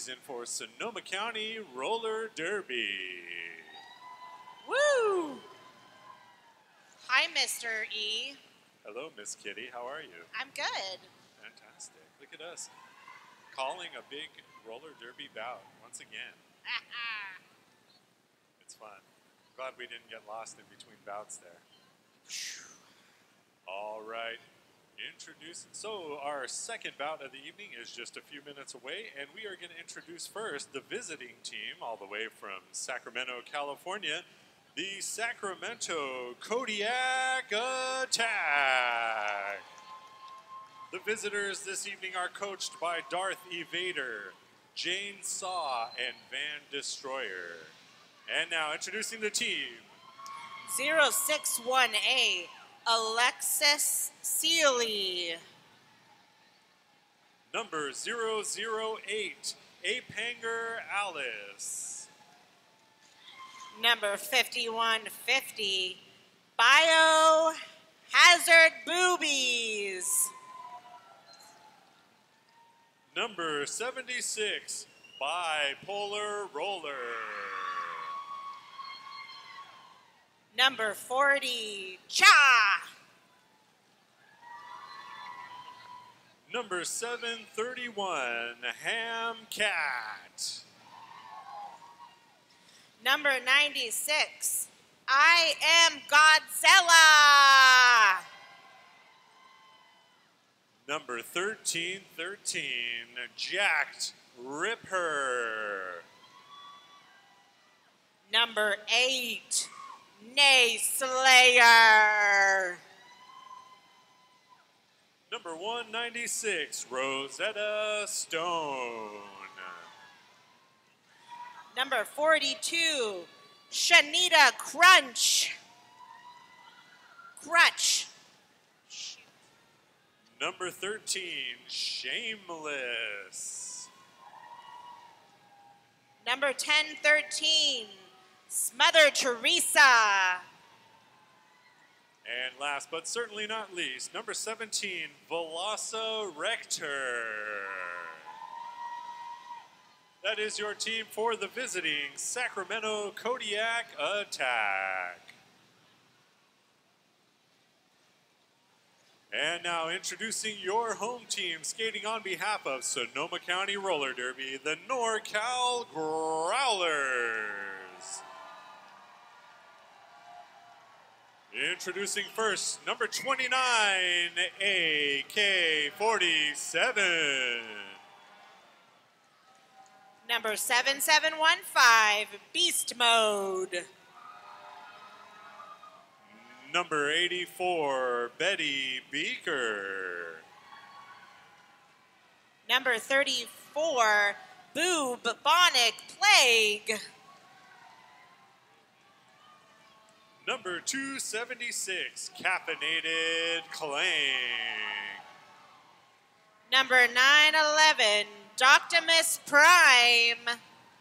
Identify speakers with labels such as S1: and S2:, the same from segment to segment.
S1: In for Sonoma County Roller Derby.
S2: Woo! Hi, Mr. E.
S1: Hello, Miss Kitty. How are you?
S2: I'm good.
S1: Fantastic. Look at us calling a big roller derby bout once again. It's fun. Glad we didn't get lost in between bouts there. All right. So our second bout of the evening is just a few minutes away, and we are going to introduce first the visiting team all the way from Sacramento, California, the Sacramento Kodiak Attack. The visitors this evening are coached by Darth Evader, Jane Saw, and Van Destroyer. And now introducing the team.
S2: 061A. Alexis Seeley.
S1: Number 008, Apanger Alice.
S2: Number 5150, Biohazard Boobies.
S1: Number 76, Bipolar Roller.
S2: Number 40, Cha.
S1: Number 731, Ham Cat.
S2: Number 96, I Am Godzilla.
S1: Number 1313, Jacked Ripper.
S2: Number 8, Nay Slayer.
S1: Number 196, Rosetta Stone.
S2: Number 42, Shanita Crutch.
S1: Number 13, Shameless.
S2: Number 1013, Smother Teresa.
S1: And last but certainly not least, number 17, Velociraptor. That is your team for the visiting Sacramento Kodiak Attack. And now introducing your home team skating on behalf of Sonoma County Roller Derby, the NorCal Growlers. Introducing first, number 29, AK-47.
S2: Number 7715, Beast Mode.
S1: Number 84, Betty Beaker.
S2: Number 34, Bubonic Plague.
S1: Number 276, Caffeinated Clang.
S2: Number 911, Doctimus Prime.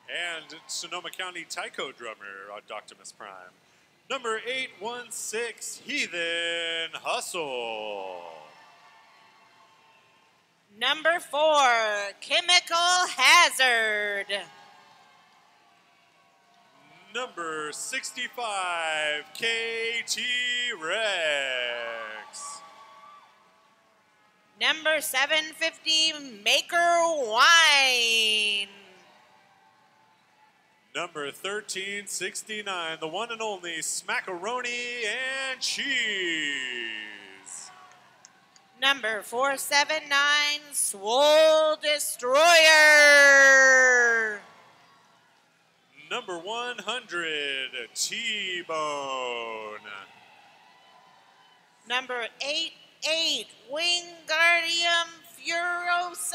S1: And Sonoma County Taiko drummer, Doctimus Prime. Number 816, Heathen Hustle.
S2: Number 4, Chemical Hazard.
S1: Number 65, KT Rex.
S2: Number 750, Maker Wine.
S1: Number 1369, the one and only Smackaroni and Cheese.
S2: Number 479, Swole Destroyer.
S1: Number 100, T-Bone.
S2: Number 88, Wingardium Furiosa.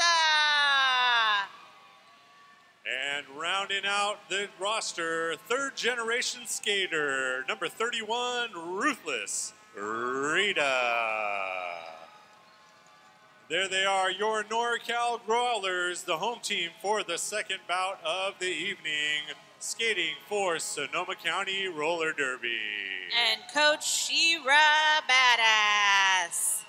S1: And rounding out the roster, third generation skater, number 31, Ruthless Rita. There they are, your NorCal Growlers, the home team for the second bout of the evening, skating for Sonoma County Roller Derby.
S2: And Coach Shira Badass.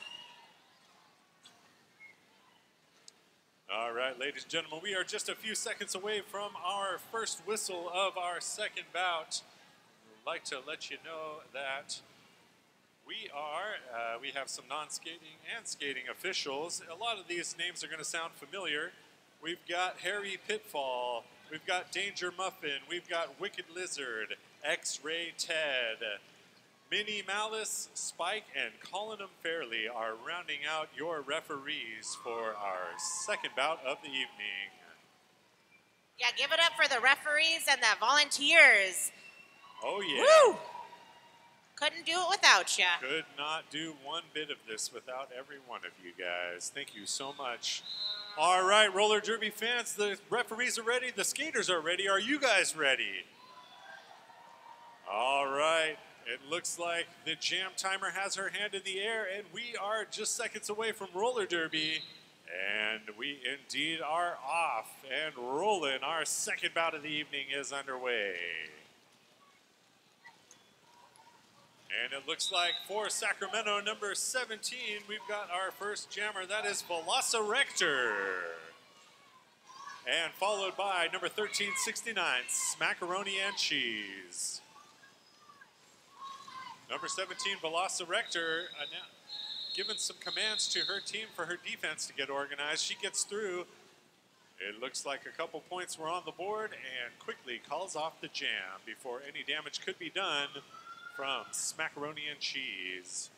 S1: All right, ladies and gentlemen, we are just a few seconds away from our first whistle of our second bout. I'd like to let you know that we have some non-skating and skating officials. A lot of these names are going to sound familiar. We've got Harry Pitfall, we've got Danger Muffin, we've got Wicked Lizard, X-Ray Ted, Minnie Malice, Spike, and Colin Fairley are rounding out your referees for our second bout of the evening.
S2: Yeah, give it up for the referees and the volunteers.
S1: Oh, yeah.
S2: Woo! Couldn't do it without you.
S1: Could not do one bit of this without every one of you guys. Thank you so much. All right, roller derby fans, the referees are ready. The skaters are ready. Are you guys ready? All right. It looks like the jam timer has her hand in the air, and we are just seconds away from roller derby. And we indeed are off and rolling. Our second bout of the evening is underway. And it looks like for Sacramento, number 17, we've got our first jammer. That is Velociraptor. And followed by number 1369, Smackaroni and Cheese. Number 17, Velociraptor, given some commands to her team for her defense to get organized. She gets through. It looks like a couple points were on the board and quickly calls off the jam before any damage could be done from Smackaroni and Cheese.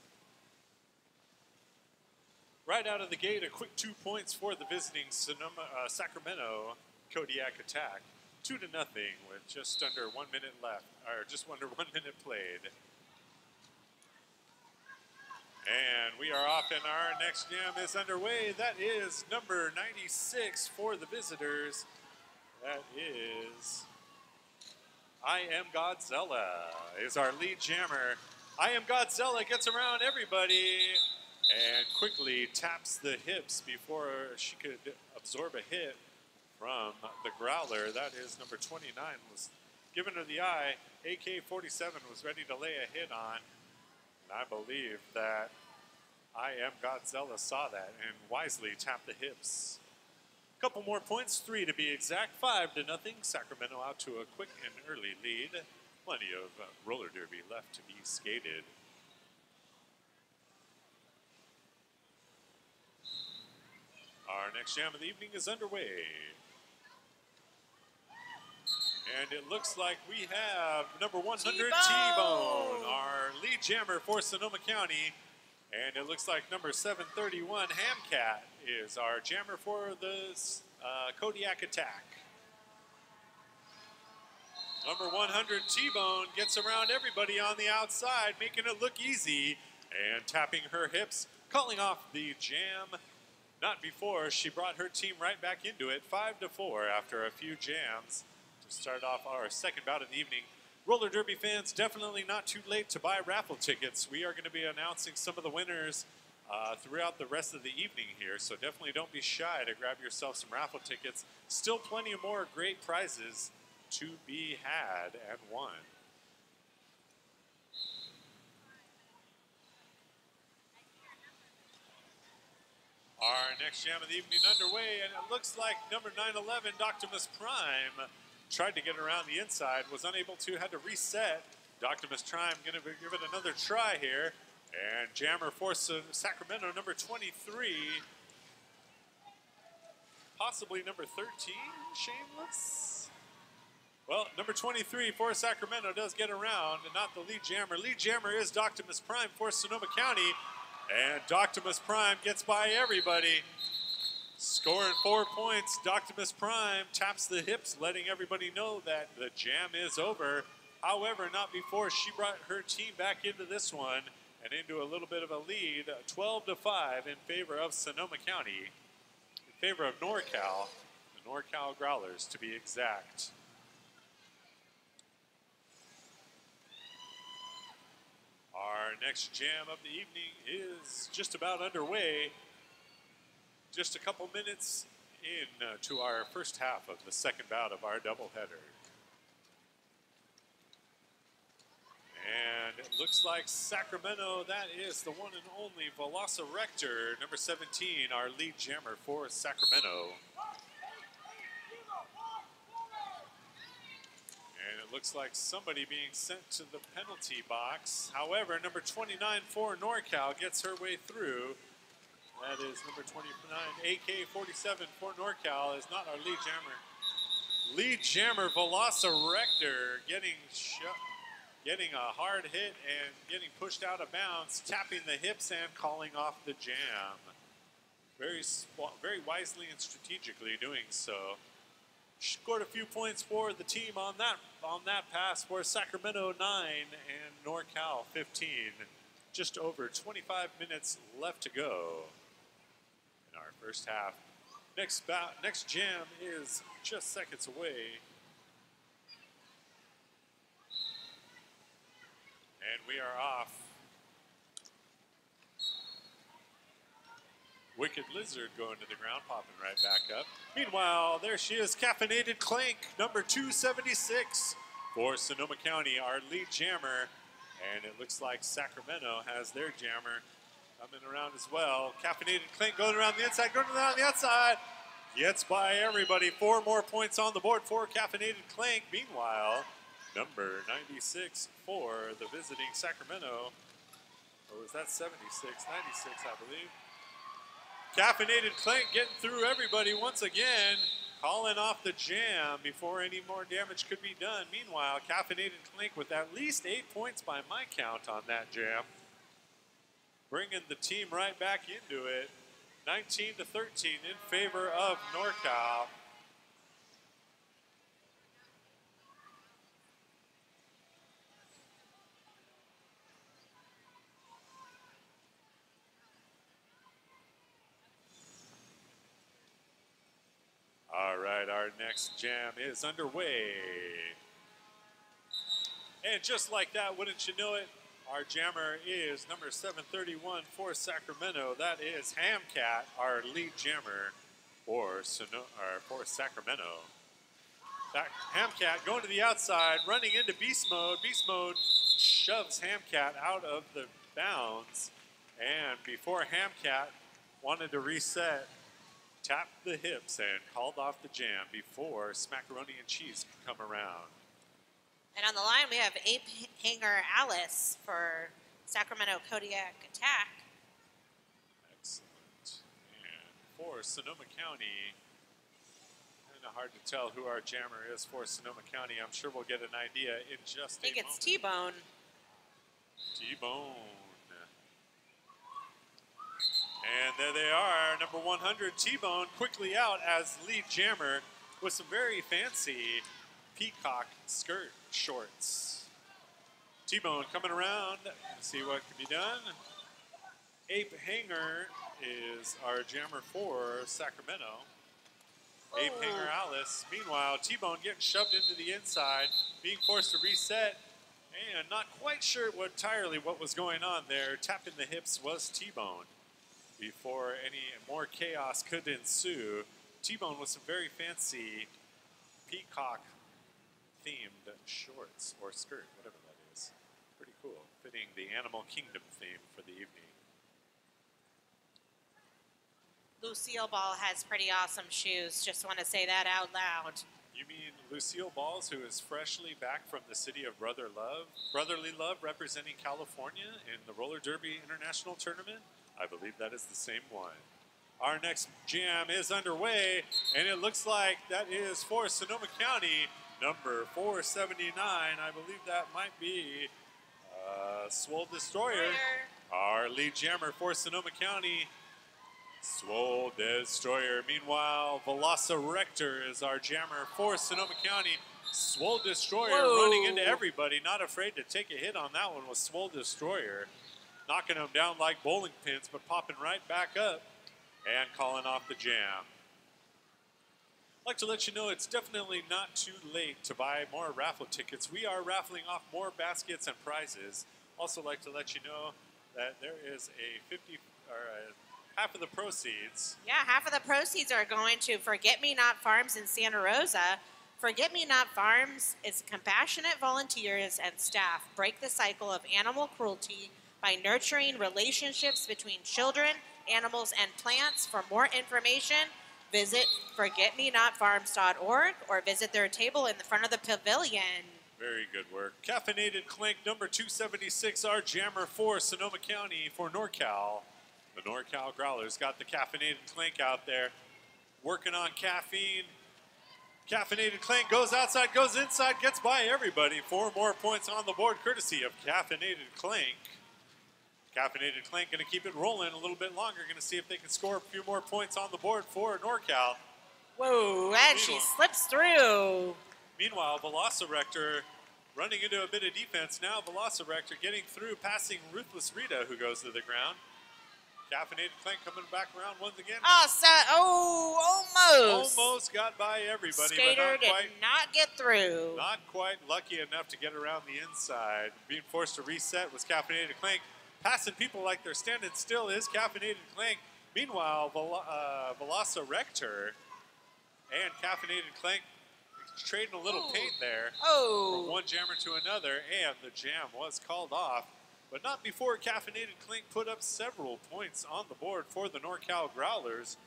S1: Right out of the gate, a quick 2 points for the visiting Sacramento Kodiak attack. 2-0 with just under 1 minute left, or just under 1 minute played. And we are off and our next jam is underway. That is number 96 for the visitors. That is I Am Godzilla is our lead jammer. I Am Godzilla gets around everybody and quickly taps the hips before she could absorb a hit from the growler. That is number 29 was given her the eye. AK-47 was ready to lay a hit on. And I believe that I Am Godzilla saw that and wisely tapped the hips. Couple more points, 3 to be exact, 5-0. Sacramento out to a quick and early lead. Plenty of roller derby left to be skated. Our next jam of the evening is underway. And it looks like we have number 100, T-Bone, our lead jammer for Sonoma County. And it looks like number 731, Hamcat, is our jammer for the Kodiak attack. Number 100, T-Bone, gets around everybody on the outside, making it look easy and tapping her hips, calling off the jam. Not before she brought her team right back into it, 5-4 after a few jams. Start off our second bout of the evening. Roller derby fans, definitely not too late to buy raffle tickets. We are going to be announcing some of the winners throughout the rest of the evening here, so definitely don't be shy to grab yourself some raffle tickets. Still plenty of more great prizes to be had and won. Our next jam of the evening underway, and it looks like number 911, Doctimus Prime, tried to get around the inside, was unable to, had to reset. Doctimus Prime going to give it another try here. And jammer for Sacramento, number 23. Possibly number 13, Shameless? Well, number 23 for Sacramento does get around, and not the lead jammer. Lead jammer is Doctimus Prime for Sonoma County. And Doctimus Prime gets by everybody. Scoring 4 points, Doctimus Prime taps the hips, letting everybody know that the jam is over. However, not before she brought her team back into this one and into a little bit of a lead, 12-5 in favor of Sonoma County, in favor of NorCal, the NorCal Growlers to be exact. Our next jam of the evening is just about underway. Just a couple minutes in to our first half of the second bout of our doubleheader. And it looks like Sacramento, that is the one and only Velociraptor, number 17, our lead jammer for Sacramento. And it looks like somebody being sent to the penalty box. However, number 29 for NorCal gets her way through. That is number 29, AK-47 for NorCal is not our lead jammer. Lead jammer Velociraptor getting a hard hit and getting pushed out of bounds, tapping the hips and calling off the jam. Very wisely and strategically doing so. Scored a few points for the team on that pass for Sacramento 9 and NorCal 15. Just over 25 minutes left to go in our first half. Next jam is just seconds away. And we are off. Wicked Lizard going to the ground, popping right back up. Meanwhile, there she is, Caffeinated Clank, number 276 for Sonoma County, our lead jammer. And it looks like Sacramento has their jammer coming around as well. Caffeinated Clank going around the inside, going around the outside. Gets by everybody. 4 more points on the board for Caffeinated Clank. Meanwhile, number 96 for the visiting Sacramento. Or was that 76? 96, I believe. Caffeinated Clank getting through everybody once again, calling off the jam before any more damage could be done. Meanwhile, Caffeinated Clank with at least 8 points by my count on that jam, bringing the team right back into it. 19 to 13 in favor of NorCal. All right, our next jam is underway. And just like that, wouldn't you know it, our jammer is number 731 for Sacramento. That is Hamcat, our lead jammer for Sacramento. Hamcat going to the outside, running into beast mode. Beast mode shoves Hamcat out of the bounds. And before Hamcat wanted to reset, tapped the hips and called off the jam before Smackaroni and Cheese could come around.
S2: And on the line, we have Ape Hanger Alice for Sacramento Kodiak Attack.
S1: Excellent. And for Sonoma County, kind of hard to tell who our jammer is for Sonoma County. I'm sure we'll get an idea in just a moment.
S2: I think it's T-Bone.
S1: T-Bone. And there they are, number 100, T-Bone, quickly out as lead jammer with some very fancy peacock skirt shorts. T-Bone coming around to see what can be done. Ape Hanger is our jammer for Sacramento. Ape Hanger Alice. Meanwhile, T-Bone getting shoved into the inside, being forced to reset, and not quite sure entirely what was going on there. Tapping the hips was T-Bone. Before any more chaos could ensue, T-Bone with some very fancy peacock-themed shorts or skirt, whatever that is. Pretty cool, fitting the Animal Kingdom theme for the evening.
S2: Lucille Ball has pretty awesome shoes. Just want to say that out loud.
S1: You mean Lucille Balls, who is freshly back from the city of Brotherly Love, representing California in the Roller Derby International Tournament? I believe that is the same one. Our next jam is underway, and it looks like that is for Sonoma County, number 479. I believe that might be Swole Destroyer. Our lead jammer for Sonoma County, Swole Destroyer. Meanwhile, Velociraptor is our jammer for Sonoma County. Swole Destroyer running into everybody, not afraid to take a hit on that one with Swole Destroyer. Knocking them down like bowling pins, but popping right back up and calling off the jam. I'd like to let you know it's definitely not too late to buy more raffle tickets. We are raffling off more baskets and prizes. Also like to let you know that there is half of the proceeds.
S2: Yeah, half of the proceeds are going to Forget Me Not Farms in Santa Rosa Forget Me Not Farms is compassionate volunteers and staff break the cycle of animal cruelty by nurturing relationships between children, animals, and plants. For more information, visit forgetmenotfarms.org or visit their table in the front of the pavilion.
S1: Very good work. Caffeinated Clink number 276, our jammer for Sonoma County for NorCal. The NorCal Growlers got the Caffeinated Clink out there, working on caffeine. Caffeinated Clink goes outside, goes inside, gets by everybody. 4 more points on the board, courtesy of Caffeinated Clink. Caffeinated Clink going to keep it rolling a little bit longer. Going to see if they can score a few more points on the board for NorCal.
S2: Whoa, and she slips through.
S1: Meanwhile, Velociraptor running into a bit of defense. Now Velociraptor getting through, passing Ruthless Rita, who goes to the ground. Caffeinated Clink coming back around once again.
S2: Almost.
S1: Almost got by everybody,
S2: Skater
S1: but not
S2: did not get through.
S1: Not quite lucky enough to get around the inside. Being forced to reset was Caffeinated Clink. Passing people like they're standing still is Caffeinated Clink. Meanwhile, Velociraptor and Caffeinated Clink trading a little paint there from one jammer to another, and the jam was called off. But not before Caffeinated Clink put up several points on the board for the NorCal Growlers,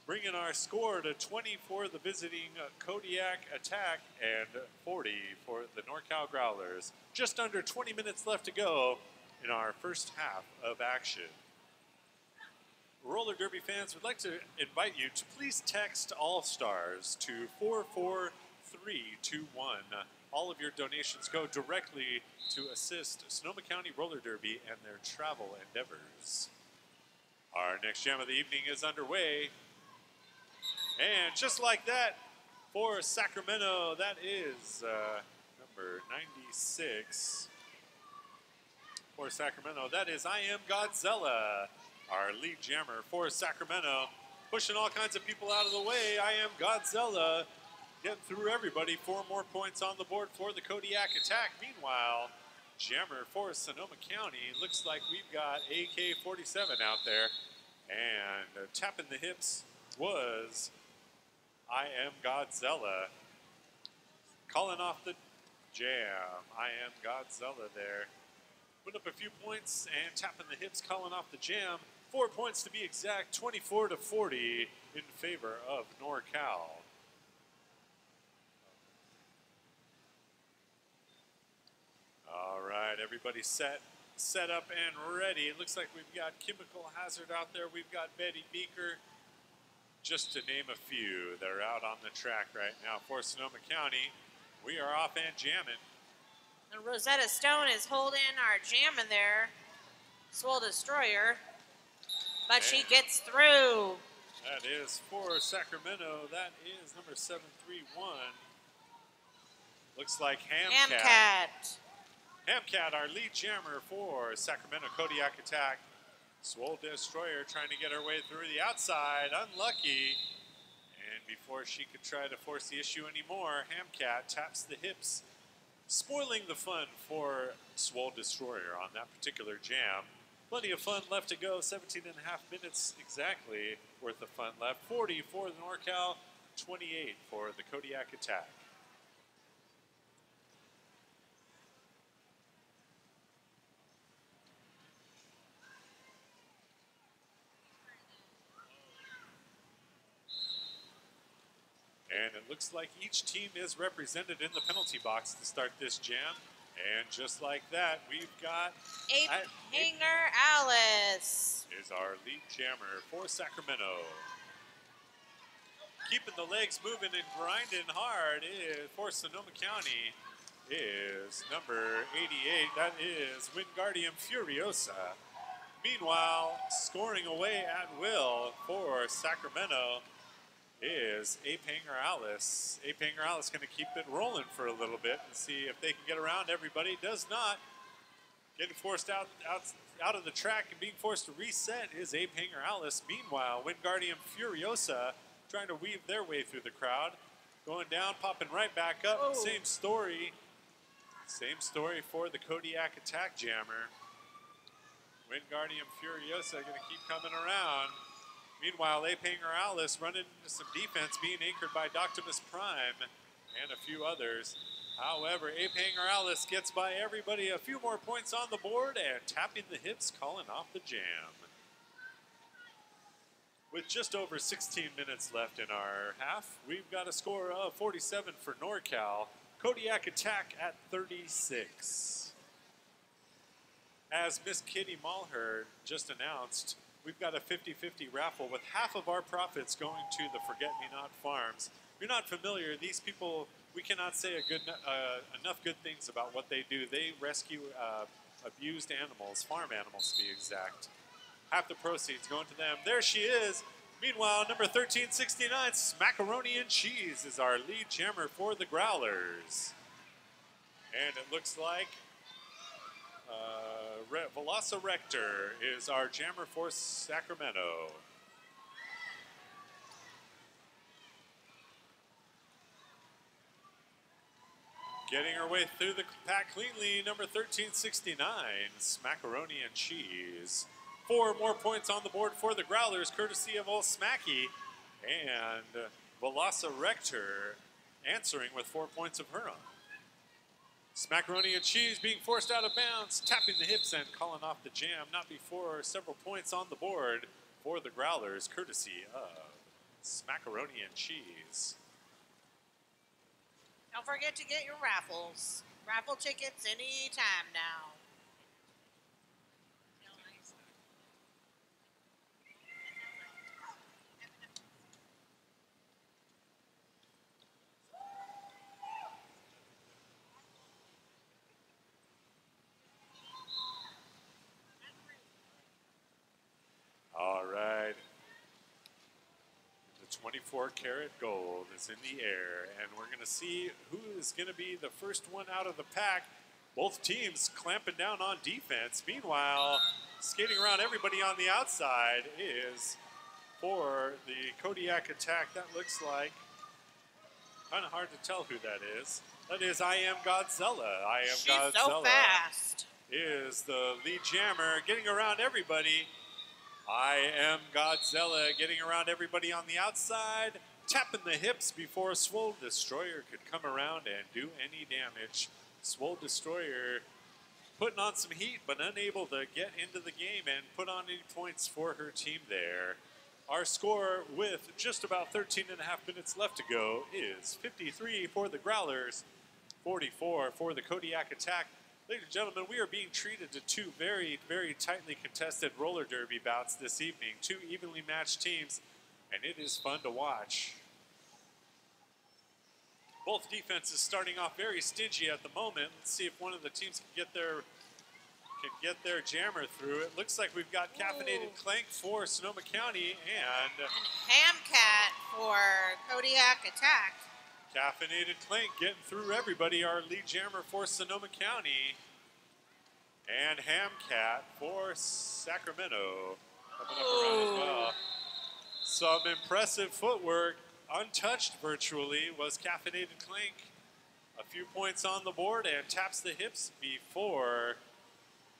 S1: bringing our score to 20 for the visiting Kodiak Attack and 40 for the NorCal Growlers. Just under 20 minutes left to go in our first half of action. Roller Derby fans would like to invite you to please text All-Stars to 44321. All of your donations go directly to assist Sonoma County Roller Derby and their travel endeavors. Our next jam of the evening is underway. And just like that, for Sacramento, that is number 96. For Sacramento, that is I Am Godzilla, our lead jammer for Sacramento. Pushing all kinds of people out of the way, I Am Godzilla. Getting through everybody. 4 more points on the board for the Kodiak Attack. Meanwhile, jammer for Sonoma County. Looks like we've got AK-47 out there. And tapping the hips was I Am Godzilla. Calling off the jam. I Am Godzilla there. Put up a few points and tapping the hips, calling off the jam. 4 points to be exact, 24-40 in favor of NorCal. All right, everybody set up and ready. It looks like we've got Chemical Hazard out there. We've got Betty Beaker, just to name a few that are out on the track right now for Sonoma County. We are off and jamming.
S2: And Rosetta Stone is holding our jam in there. Swole Destroyer. But she gets through.
S1: That is for Sacramento. That is number 731. Looks like Hamcat. Hamcat, our lead jammer for Sacramento Kodiak Attack. Swole Destroyer trying to get her way through the outside. Unlucky. And before she could try to force the issue anymore, Hamcat taps the hips, spoiling the fun for Swole Destroyer on that particular jam. Plenty of fun left to go. 17 and a half minutes exactly worth of fun left. 40 for the NorCal, 28 for the Kodiak Attack. And it looks like each team is represented in the penalty box to start this jam. And just like that, we've got
S2: Hanger Alice
S1: is our lead jammer for Sacramento. Keeping the legs moving and grinding hard is for Sonoma County is number 88. That is Wingardium Furiosa. Meanwhile, scoring away at will for Sacramento is Ape Hanger Alice. Ape Hanger Alice going to keep it rolling for a little bit and see if they can get around everybody. Does not. Getting forced out of the track and being forced to reset is Ape Hanger Alice. Meanwhile, Wingardium Furiosa trying to weave their way through the crowd. Going down, popping right back up. Oh. Same story. Same story for the Kodiak Attack jammer. Wingardium Furiosa going to keep coming around. Meanwhile, Ape Hanger Alice running into some defense, being anchored by Doctimus Prime. and a few others. However, Ape Hanger Alice gets by everybody, a few more points on the board, and tapping the hips, calling off the jam. With just over 16 minutes left in our half, we've got a score of 47 for NorCal. Kodiak Attack at 36. As Miss Kitty Mulher just announced, we've got a 50-50 raffle with half of our profits going to the Forget-Me-Not Farms. If you're not familiar, these people, we cannot say enough good things about what they do. They rescue abused animals, farm animals to be exact. Half the proceeds going to them. There she is. Meanwhile, number 1369, Smackaroni and Cheese, is our lead jammer for the Growlers. And it looks like Velociraptor is our jammer for Sacramento. Getting her way through the pack cleanly, number 1369, Smackaroni and Cheese. 4 more points on the board for the Growlers, courtesy of old Smacky. And Velociraptor answering with 4 points of her own. Smackaroni and Cheese being forced out of bounds, tapping the hips and calling off the jam. Not before several points on the board for the Growlers, courtesy of Smackaroni and Cheese.
S2: Don't forget to get your raffles. Raffle tickets anytime now.
S1: All right. The 24-karat gold is in the air, and we're going to see who is going to be the first one out of the pack. Both teams clamping down on defense. Meanwhile, skating around everybody on the outside is for the Kodiak Attack. That looks like kind of hard to tell who that is. That is I Am Godzilla. I Am
S2: She's
S1: Godzilla
S2: so fast.
S1: Is the lead jammer, getting around everybody. I Am Godzilla getting around everybody on the outside, tapping the hips before Swole Destroyer could come around and do any damage. Swole Destroyer putting on some heat, but unable to get into the game and put on any points for her team there. Our score, with just about 13 and a half minutes left to go, is 53 for the Growlers, 44 for the Kodiak Attack. Ladies and gentlemen, we are being treated to 2 very, very tightly contested roller derby bouts this evening. 2 evenly matched teams, and it is fun to watch. Both defenses starting off very stingy at the moment. Let's see if one of the teams can get their jammer through. It looks like we've got Caffeinated Clank for Sonoma County and
S2: Hamcat for Kodiak Attack.
S1: Caffeinated Clank getting through everybody, our lead jammer for Sonoma County. And Hamcat for Sacramento coming up around as well. Some impressive footwork, untouched virtually, was Caffeinated Clank. A few points on the board and taps the hips before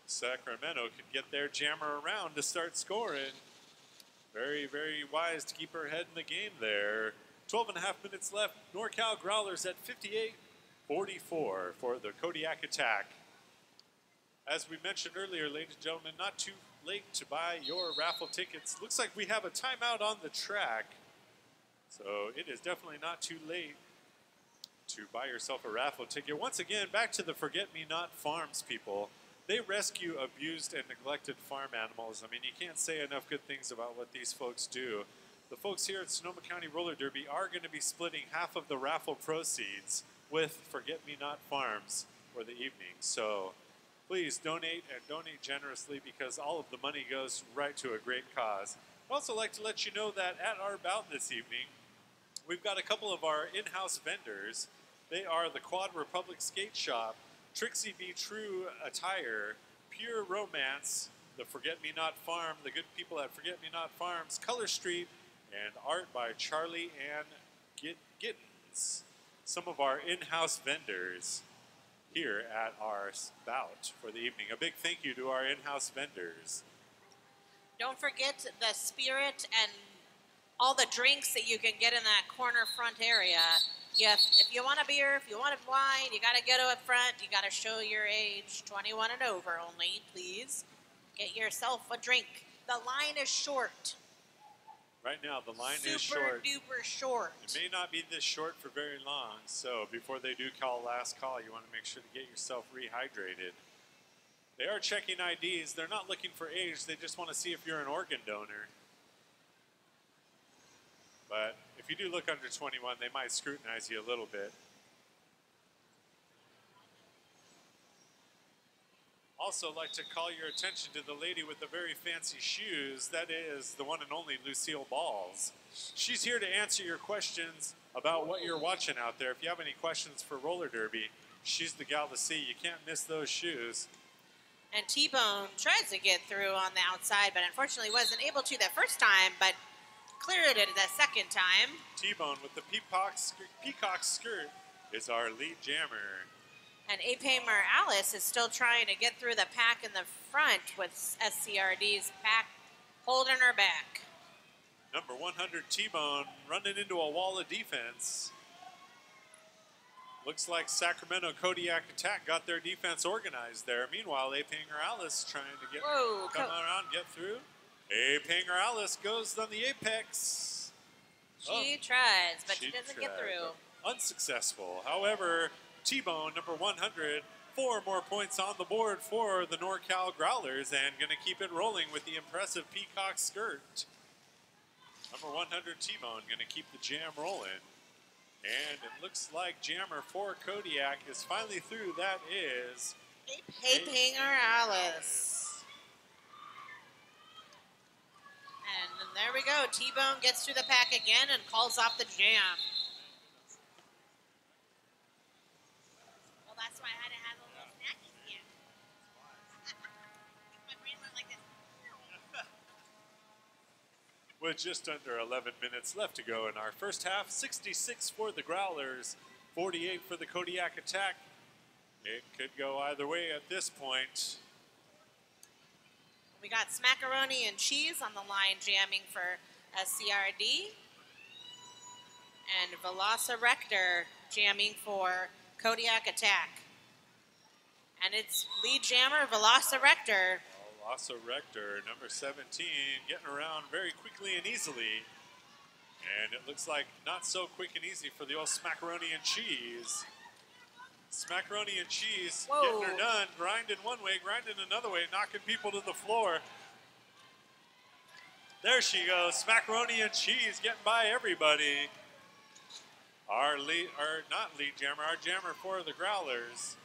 S1: Sacramento could get their jammer around to start scoring. Very, very wise to keep her head in the game there. 12 and a half minutes left. NorCal Growlers at 58-44 for the Kodiak Attack. As we mentioned earlier, ladies and gentlemen, not too late to buy your raffle tickets. Looks like we have a timeout on the track. So it is definitely not too late to buy yourself a raffle ticket. Once again, back to the Forget-Me-Not Farms people. They rescue abused and neglected farm animals. I mean, you can't say enough good things about what these folks do. The folks here at Sonoma County Roller Derby are going to be splitting half of the raffle proceeds with Forget-Me-Not Farms for the evening. So please donate, and donate generously, because all of the money goes right to a great cause. I'd also like to let you know that at our bout this evening, we've got a couple of our in-house vendors. They are the Quad Republic Skate Shop, Trixie Be True Attire, Pure Romance, the Forget-Me-Not Farm, the good people at Forget-Me-Not Farms, Color Street, and art by Charlie Ann Gittens. Some of our in-house vendors here at our bout for the evening. A big thank you to our in-house vendors.
S2: Don't forget the Spirit and all the drinks that you can get in that corner front area. Yes, if you want a beer, if you want a wine, you got to go to up front. You got to show your age, 21 and over only, please. Get yourself a drink. The line is short.
S1: Right now, the line
S2: Super
S1: is short.
S2: duper short.
S1: It may not be this short for very long, so before they do call last call, you want to make sure to get yourself rehydrated. They are checking IDs. They're not looking for age. They just want to see if you're an organ donor. But if you do look under 21, they might scrutinize you a little bit. Also like to call your attention to the lady with the very fancy shoes. That is the one and only Lucille Balls. She's here to answer your questions about what you're watching out there. If you have any questions for roller derby, she's the gal to see. You can't miss those shoes.
S2: And T-Bone tries to get through on the outside, but unfortunately wasn't able to that first time, but cleared it the second time.
S1: T-Bone with the peacock skirt is our lead jammer.
S2: And Ape Morales is still trying to get through the pack in the front with SCRD's pack holding her back.
S1: Number 100 T-Bone running into a wall of defense. Looks like Sacramento Kodiak Attack got their defense organized there. Meanwhile, Ape Morales trying to come around, get through. Ape Morales goes on the apex.
S2: She tries, but she doesn't get through.
S1: Unsuccessful. However, T-Bone, number 100, 4 more points on the board for the NorCal Growlers and going to keep it rolling with the impressive peacock skirt. Number 100 T-Bone going to keep the jam rolling. And it looks like jammer for Kodiak is finally through. That is
S2: Ape Morales. And there we go. T-Bone gets through the pack again and calls off the jam. Well, that's why I had to have a little snacky here. My brain went like this.
S1: With just under 11 minutes left to go in our first half, 66 for the Growlers, 48 for the Kodiak Attack. It could go either way at this point.
S2: We got Smackaroni and Cheese on the line jamming for SCRD. And Velociraptor jamming for Kodiak Attack. And it's lead jammer Velociraptor.
S1: Velociraptor, number 17, getting around very quickly and easily. And it looks like not so quick and easy for the old Smackaroni and Cheese. Smackaroni and Cheese getting her done, grinding one way, grinding another way, knocking people to the floor. There she goes, Smackaroni and Cheese getting by everybody. Our jammer for the Growlers.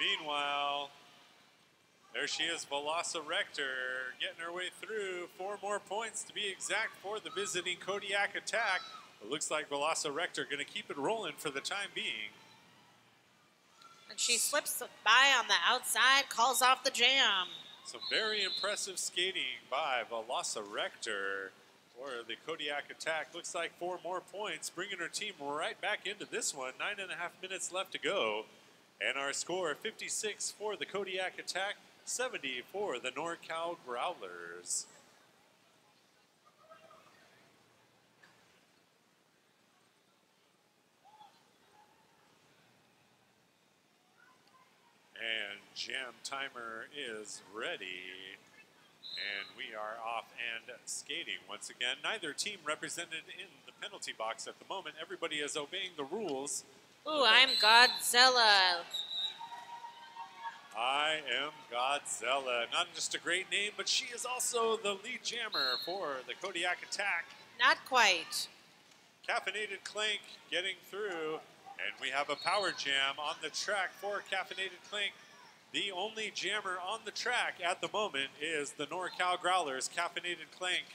S1: Meanwhile, there she is, Velociraptor, getting her way through. 4 more points to be exact for the visiting Kodiak Attack. It looks like Velociraptor going to keep it rolling for the time being.
S2: And she slips by on the outside, calls off the jam.
S1: Some very impressive skating by Velociraptor for the Kodiak Attack. Looks like 4 more points, bringing her team right back into this one. 9.5 minutes left to go. And our score, 56 for the Kodiak Attack, 70 for the NorCal Growlers. And jam timer is ready. And we are off and skating once again. Neither team represented in the penalty box at the moment. Everybody is obeying the rules.
S2: Ooh, I'm Godzilla.
S1: I am Godzilla. Not just a great name, but she is also the lead jammer for the Kodiak Attack.
S2: Not quite.
S1: Caffeinated Clank getting through. And we have a power jam on the track for Caffeinated Clank. The only jammer on the track at the moment is the NorCal Growlers, Caffeinated Clank.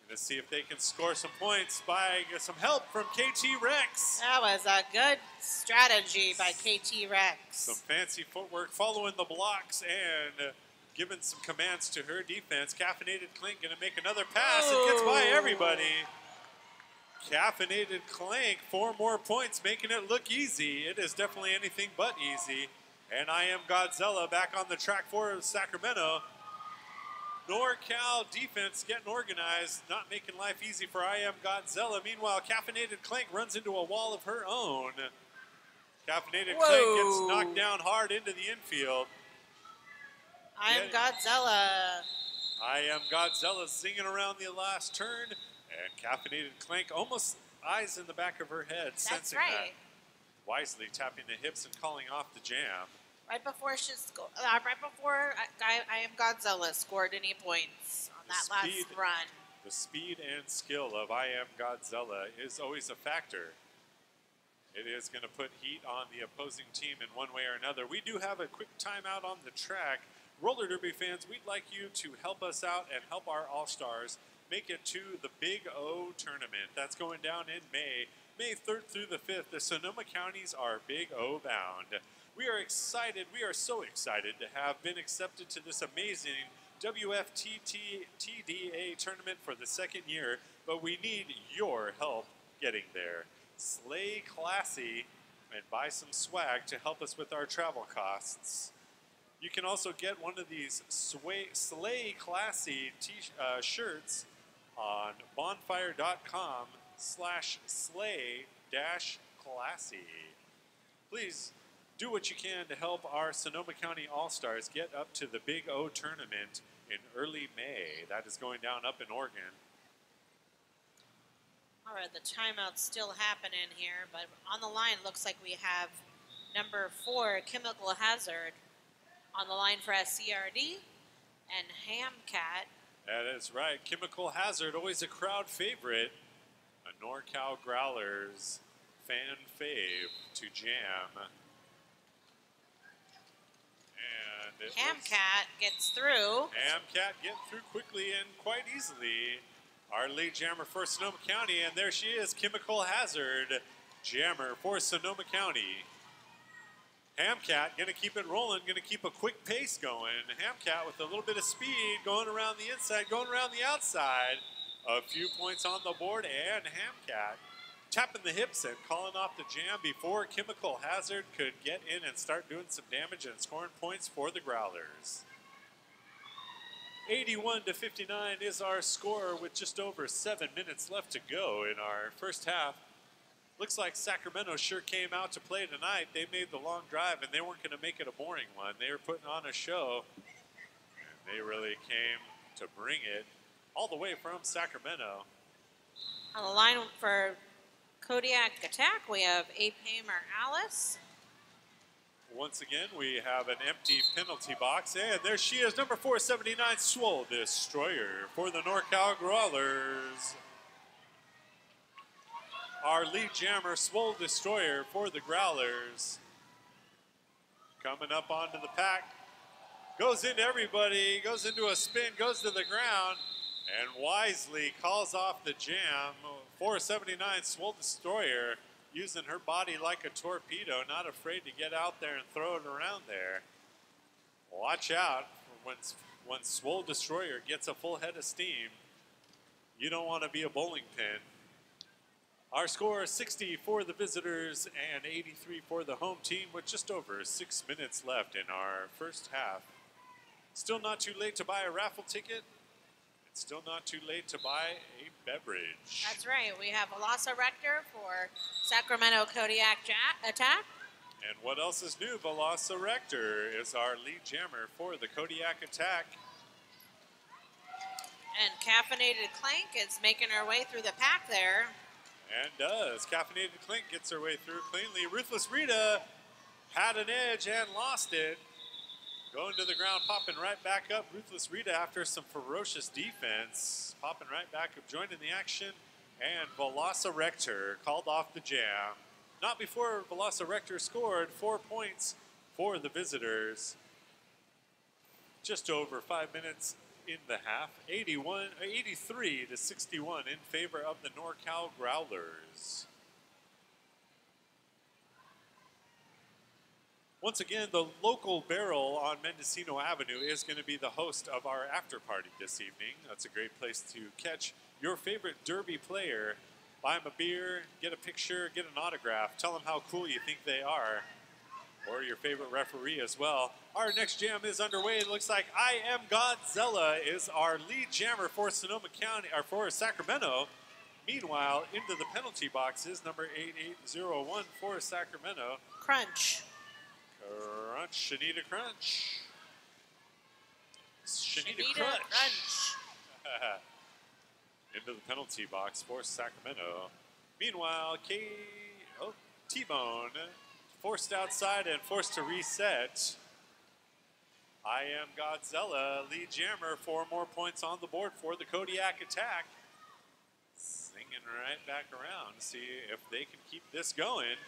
S1: Going to see if they can score some points by some help from KT Rex.
S2: That was a good strategy by KT Rex.
S1: Some fancy footwork following the blocks and giving some commands to her defense. Caffeinated Clank going to make another pass and gets by everybody. Caffeinated Clank, 4 more points, making it look easy. It is definitely anything but easy. And I am Godzilla back on the track for Sacramento. NorCal defense getting organized, not making life easy for I Am Godzilla. Meanwhile, Caffeinated Clank runs into a wall of her own. Caffeinated Clank gets knocked down hard into the infield.
S2: I Am Godzilla.
S1: I Am Godzilla zinging around the last turn, and Caffeinated Clank almost eyes in the back of her head, sensing that. Wisely tapping the hips and calling off the jam.
S2: Right before I Am Godzilla scored any points on that last run.
S1: The speed and skill of I Am Godzilla is always a factor. It is going to put heat on the opposing team in one way or another. We do have a quick timeout on the track. Roller Derby fans, we'd like you to help us out and help our All-Stars make it to the Big O tournament. That's going down in May 3rd through the 5th. The Sonoma counties are Big O bound. We are excited. We are so excited to have been accepted to this amazing WFTDA tournament for the second year, but we need your help getting there. Slay classy and buy some swag to help us with our travel costs. You can also get one of these Slay Classy shirts on bonfire.com/slay-classy. Please do what you can to help our Sonoma County All-Stars get up to the Big O tournament in early May. That is going down up in Oregon.
S2: All right, the timeout's still happening here, but on the line looks like we have number 4, Chemical Hazard, on the line for SCRD, and Hamcat.
S1: That is right. Chemical Hazard, always a crowd favorite. A NorCal Growlers fan fave to jam. And
S2: Hamcat gets through.
S1: Hamcat getting through quickly and quite easily. Our lead jammer for Sonoma County, and there she is, Chemical Hazard, jammer for Sonoma County. Hamcat going to keep it rolling, going to keep a quick pace going. Hamcat with a little bit of speed, going around the inside, going around the outside. A few points on the board, and Hamcat tapping the hips and calling off the jam before Chemical Hazard could get in and start doing some damage and scoring points for the Growlers. 81-59 is our score with just over 7 minutes left to go in our first half. Looks like Sacramento sure came out to play tonight. They made the long drive, and they weren't going to make it a boring one. They were putting on a show, and they really came to bring it all the way from Sacramento.
S2: On the line for Kodiak Attack, we have Apamer Alice.
S1: Once again, we have an empty penalty box, and there she is, number 479, Swole Destroyer for the NorCal Growlers. Our lead jammer, Swole Destroyer for the Growlers. Coming up onto the pack, goes into everybody, goes into a spin, goes to the ground, and wisely calls off the jam. 479, Swole Destroyer, using her body like a torpedo, not afraid to get out there and throw it around there. Watch out for when Swole Destroyer gets a full head of steam. You don't want to be a bowling pin. Our score is 60 for the visitors and 83 for the home team with just over 6 minutes left in our first half. Still not too late to buy a raffle ticket. It's still not too late to buy a beverage.
S2: That's right. We have Velociraptor for Sacramento Kodiak Attack.
S1: And what else is new? Velociraptor is our lead jammer for the Kodiak Attack.
S2: And Caffeinated Clank is making her way through the pack there.
S1: And does. Caffeinated Clank gets her way through cleanly. Ruthless Rita had an edge and lost it. Going to the ground, popping right back up. Ruthless Rita after some ferocious defense. Popping right back up, joining the action. And Velociraptor called off the jam. Not before Velociraptor scored 4 points for the visitors. Just over 5 minutes in the half. 83-61 in favor of the NorCal Growlers. Once again, the local barrel on Mendocino Avenue is going to be the host of our after party this evening. That's a great place to catch your favorite Derby player. Buy them a beer, get a picture, get an autograph. Tell them how cool you think they are. or your favorite referee as well. Our next jam is underway. It looks like I Am Godzilla is our lead jammer for Sonoma County, or for Sacramento. Meanwhile, into the penalty boxes, number 8801 for Sacramento.
S2: Crunch.
S1: Crunch, Shanita Crunch.
S2: Shanita Crunch.
S1: Into the penalty box for Sacramento. Meanwhile, T-Bone forced outside and forced to reset. I Am Godzilla, lead jammer, 4 more points on the board for the Kodiak attack. Singing right back around, see if they can keep this going.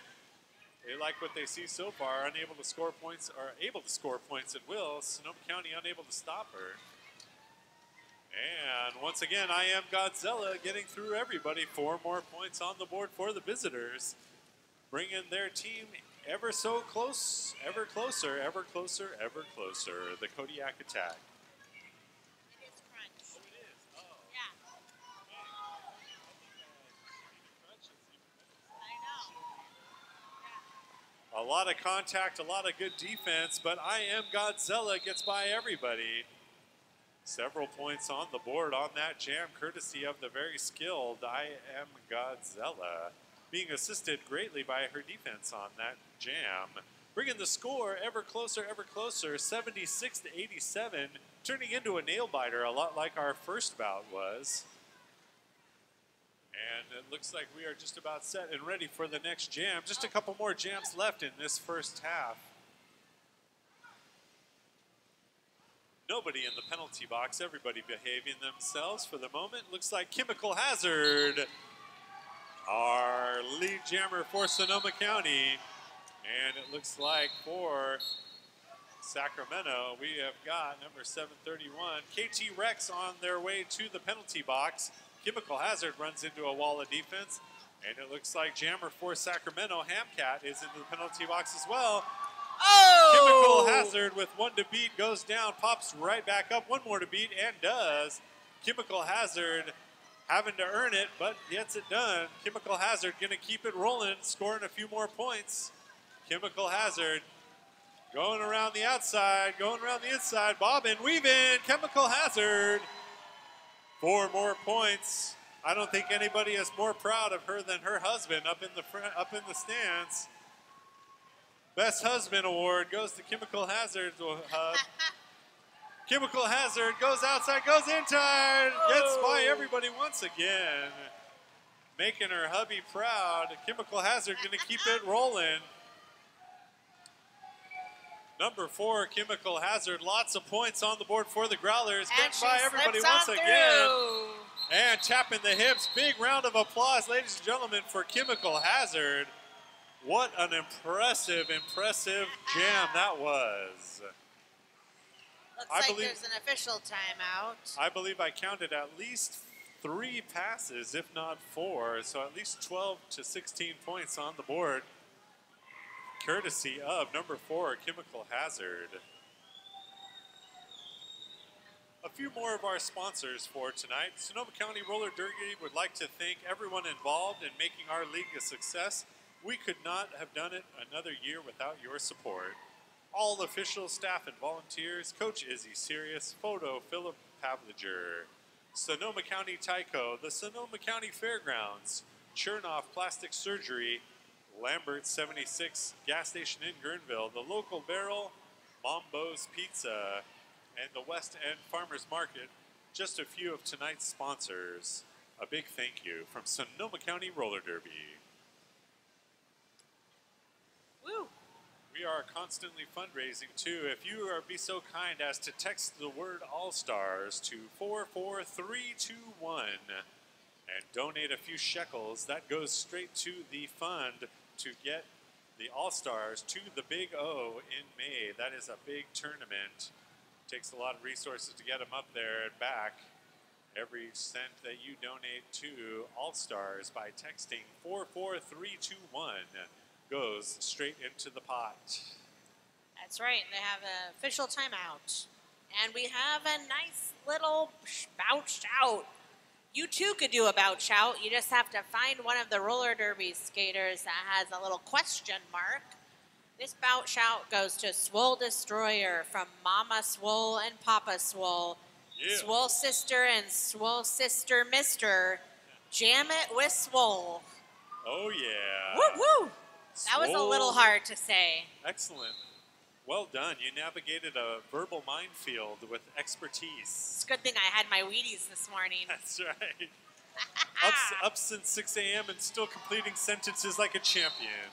S1: They like what they see so far, unable to score points, or able to score points at will. Sonoma County unable to stop her. And once again, I Am Godzilla getting through everybody. 4 more points on the board for the visitors, bringing their team ever so close, ever closer, ever closer, ever closer. The Kodiak attack.
S2: It is Crunch.
S1: Oh, it is? Oh.
S2: Yeah. I know.
S1: A lot of contact, a lot of good defense, but I Am Godzilla gets by everybody. Several points on the board on that jam, courtesy of the very skilled I Am Godzilla, being assisted greatly by her defense on that jam. Bringing the score ever closer, 76-87, turning into a nail-biter, a lot like our first bout was. And it looks like we are just about set and ready for the next jam. Just a couple more jams left in this first half. Nobody in the penalty box, everybody behaving themselves for the moment. Looks like Chemical Hazard, our lead jammer for Sonoma County. And it looks like for Sacramento, we have got number 731, KT Rex, on their way to the penalty box. Chemical Hazard runs into a wall of defense. And it looks like jammer for Sacramento, Hamcat, is into the penalty box as well.
S2: Oh!
S1: Chemical Hazard with 1 to beat goes down, pops right back up, 1 more to beat, and does. Chemical Hazard having to earn it, but gets it done. Chemical Hazard going to keep it rolling, scoring a few more points. Chemical Hazard going around the outside, going around the inside, bobbing, weaving. Chemical Hazard, 4 more points. I don't think anybody is more proud of her than her husband up in the stands. Best Husband Award goes to Chemical Hazard. Chemical Hazard goes outside, goes inside, gets by everybody once again, making her hubby proud. Chemical Hazard going to keep it rolling. Number 4, Chemical Hazard, lots of points on the board for the Growlers, getting by everybody once again. And tapping the hips. Big round of applause, ladies and gentlemen, for Chemical Hazard. What an impressive jam that was.
S2: Looks like there's an official timeout.
S1: I believe I counted at least 3 passes, if not 4, so at least 12 to 16 points on the board, courtesy of number 4, Chemical Hazard. A few more of our sponsors for tonight. Sonoma County RollerDerby would like to thank everyone involved in making our league a success. We could not have done it another year without your support. All official staff and volunteers, Coach Izzy Sirius, Photo Philip Pavliger, Sonoma County Tyco, the Sonoma County Fairgrounds, Chernoff Plastic Surgery, Lambert 76 Gas Station in Guerneville, the Local Barrel, Mombo's Pizza, and the West End Farmers Market. Just a few of tonight's sponsors. A big thank you from Sonoma County RollerDerby.
S2: Woo!
S1: We are constantly fundraising too. If you be so kind as to text the word All-Stars to 44321 and donate a few shekels, that goes straight to the fund to get the All-Stars to the Big O in May. That is a big tournament. Takes a lot of resources to get them up there and back. Every cent that you donate to All-Stars by texting 44321 goes straight into the pot.
S2: That's right. They have an official timeout. And we have a nice little bout shout. You too could do a bout shout. You just have to find one of the roller derby skaters that has a little question mark. This bout shout goes to Swole Destroyer from Mama Swole and Papa Swole.
S1: Yeah.
S2: Swole Sister and Swole Sister Mister. Jam it with Swole.
S1: Oh, yeah.
S2: Woo woo! That was a little hard to say.
S1: Excellent. Well done. You navigated a verbal minefield with expertise.
S2: It's a good thing I had my Wheaties this morning.
S1: That's right. Up since 6 a.m. and still completing sentences like a champion.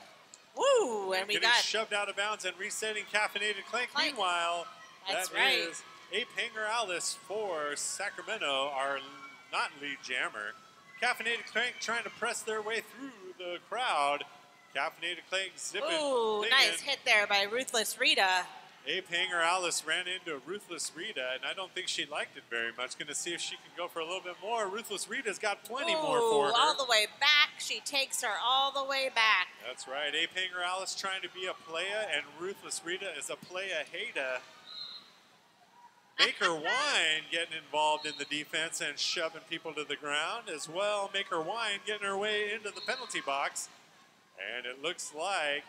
S2: Woo! And we
S1: getting
S2: got
S1: shoved out of bounds and resetting caffeinated clank. Meanwhile,
S2: that's
S1: that
S2: right.
S1: is Ape Hanger Alice for Sacramento, our not lead jammer. Caffeinated Clank trying to press their way through the crowd. Caffeinated Clank zipping.
S2: Ooh, nice hit there by Ruthless Rita.
S1: Ape Hanger Alice ran into Ruthless Rita, and I don't think she liked it very much. Going to see if she can go for a little bit more. Ruthless Rita's got plenty more for her.
S2: All the way back. She takes her all the way back.
S1: That's right. Ape Hanger Alice trying to be a playa, and Ruthless Rita is a playa hater. Maker Wine getting involved in the defense and shoving people to the ground as well. Maker Wine getting her way into the penalty box. And it looks like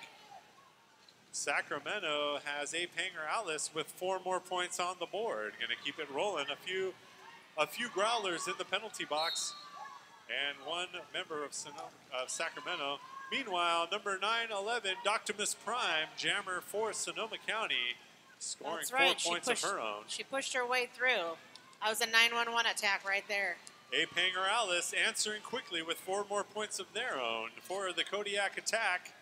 S1: Sacramento has Ape Hanger Alice with 4 more points on the board. Going to keep it rolling. A few growlers in the penalty box and 1 member of Sacramento. Meanwhile, number 911, Doctimus Prime, jammer for Sonoma County, scoring 4 points of her own.
S2: She pushed her way through. That was a 911 attack right there.
S1: Ape Hanger Alice answering quickly with 4 more points of their own for the Kodiak attack.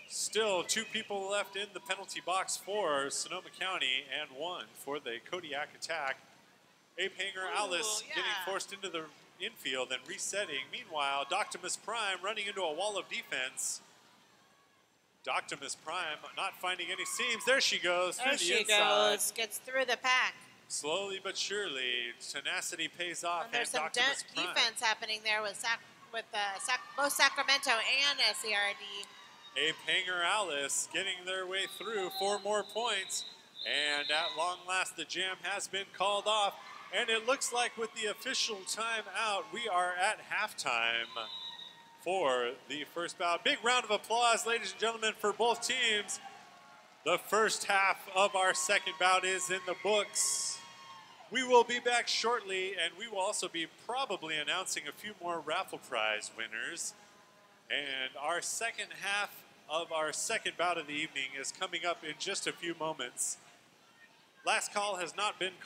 S1: Still 2 people left in the penalty box for Sonoma County and 1 for the Kodiak attack. Ape Hanger Alice getting forced into the infield and resetting. Meanwhile, Doctimus Prime running into a wall of defense. Doctimus Prime not finding any seams. There she goes through the inside.
S2: Gets through the pack.
S1: Slowly but surely, tenacity pays off.
S2: And there's some defense happening there with both Sacramento and SERD.
S1: Ape Hanger Alice getting their way through 4 more points. And at long last, the jam has been called off. And it looks like with the official timeout, we are at halftime for the first bout. Big round of applause, ladies and gentlemen, for both teams. The first half of our second bout is in the books. We will be back shortly, and we will also be probably announcing a few more raffle prize winners. And our second half of our second bout of the evening is coming up in just a few moments. Last call has not been called.